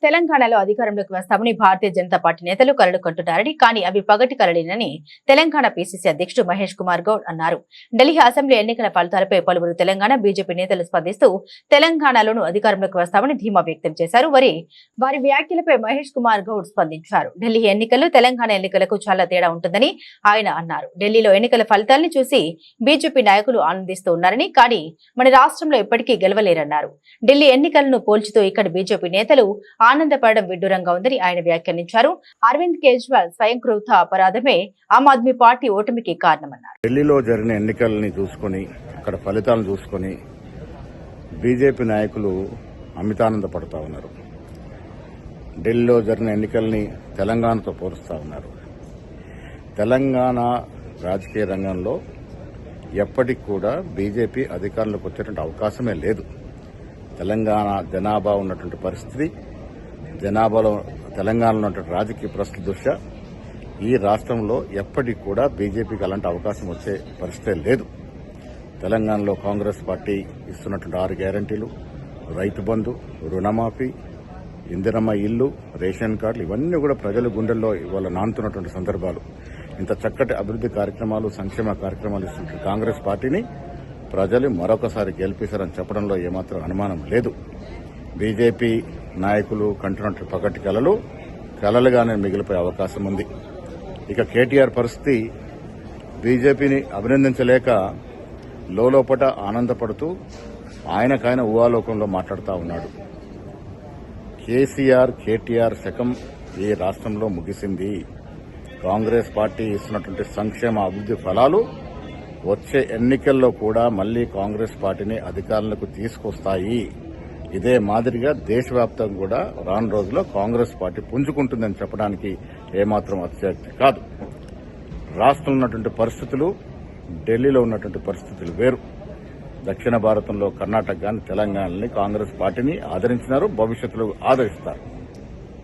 తెలంగాణలో అధికారంలోకి వస్తామని భారతీయ జనతా పార్టీ నేతలు కలలు కంటున్నారని, కానీ అవి పగటి కలలేనని తెలంగాణ పీసీసీ అధ్యక్షుడు మహేష్ కుమార్ గౌడ్ అన్నారు. ఢిల్లీ అసెంబ్లీ ఎన్నికల ఫలితాలపై పలువురు తెలంగాణ బీజేపీ నేతలు స్పందిస్తూ తెలంగాణలోనూ అధికారంలోకి వస్తామని ధీమా వ్యక్తం చేశారు. వారి వ్యాఖ్యలపై మహేష్ కుమార్ గౌడ్ స్పందించారు. ఢిల్లీ ఎన్నికలు తెలంగాణ ఎన్నికలకు చాలా తేడా ఉంటుందని ఆయన అన్నారు. ఢిల్లీలో ఎన్నికల ఫలితాలను చూసి బీజేపీ నాయకులు ఆనందిస్తూ ఉన్నారని, కానీ మన రాష్ట్రంలో ఇప్పటికీ గెలవలేరన్నారు. ఢిల్లీ ఎన్నికలను పోల్చుతూ ఇక్కడ బీజేపీ నేతలు ఆనందపడడం విడ్డూరంగా ఉందని ఆయన వ్యాఖ్యానించారు. అరవింద్ కేజ్రీవాల్ స్వయంకృత అపరాధమే ఆమ్ ఆద్మీ పార్టీ ఓటమికి కారణమన్నారు. ఢిల్లీలో జరిగిన ఎన్నికల్ని చూసుకుని అక్కడ ఫలితాలను చూసుకుని బీజేపీ నాయకులు అమితానందపడుతూ ఉన్నారు. ఢిల్లీలో జరిగిన ఎన్నికల్ని తెలంగాణతో పోలుస్తూ ఉన్నారు. తెలంగాణ రాజకీయ రంగంలో ఎప్పటికి కూడా బీజేపీ అధికారంలోకి వచ్చేటువంటి అవకాశమే లేదు. తెలంగాణ జనాభా ఉన్నటువంటి పరిస్థితి, జనాభాలో తెలంగాణలో ఉన్నటువంటి రాజకీయ పరిస్థితి దృష్ట్యా ఈ రాష్ట్రంలో ఎప్పటికి కూడా బీజేపీకి అలాంటి అవకాశం వచ్చే పరిస్థితే లేదు. తెలంగాణలో కాంగ్రెస్ పార్టీ ఇస్తున్నటువంటి 6 గ్యారంటీలు, రైతు బంధు, రుణమాఫీ, ఇందిరమ్మ ఇల్లు, రేషన్ కార్డులు ఇవన్నీ కూడా ప్రజల గుండెల్లో ఇవాళ నానుతున్నటువంటి సందర్భాలు. ఇంత చక్కటి అభివృద్ది కార్యక్రమాలు, సంక్షేమ కార్యక్రమాలు ఇస్తున్న కాంగ్రెస్ పార్టీని ప్రజలు మరొకసారి గెలిపిస్తారని చెప్పడంలో ఏమాత్రం అనుమానం లేదు. బీజేపీ నాయకులు కంటున్నట్టు పగటి కలలుగానే మిగిలిపోయే అవకాశం ఉంది. ఇక కేటీఆర్ పరిస్థితి బీజేపీని అభినందించలేక లోపట ఆనందపడుతూ ఆయనకైన ఊహాలోకంలో మాట్లాడుతూ ఉన్నాడు. కేటీఆర్ శకం ఈ రాష్ట్రంలో ముగిసింది. కాంగ్రెస్ పార్టీ ఇస్తున్నటువంటి సంక్షేమ అభివృద్ది ఫలాలు వచ్చే ఎన్నికల్లో కూడా మళ్లీ కాంగ్రెస్ పార్టీని అధికారంలోకి తీసుకొస్తాయి. ఇదే మాదిరిగా దేశవ్యాప్తంగా కూడా రాను రోజుల్లో కాంగ్రెస్ పార్టీ పుంజుకుంటుందని చెప్పడానికి ఏమాత్రం అతిశయోక్తి కాదు. రాష్ట్రంలో ఉన్నటువంటి పరిస్థితులు, ఢిల్లీలో ఉన్నటువంటి పరిస్థితులు వేరు. దక్షిణ భారతంలో కర్ణాటక గాని తెలంగాణని కాంగ్రెస్ పార్టీని ఆదరించినారు, భవిష్యత్తులో ఆదరిస్తారు.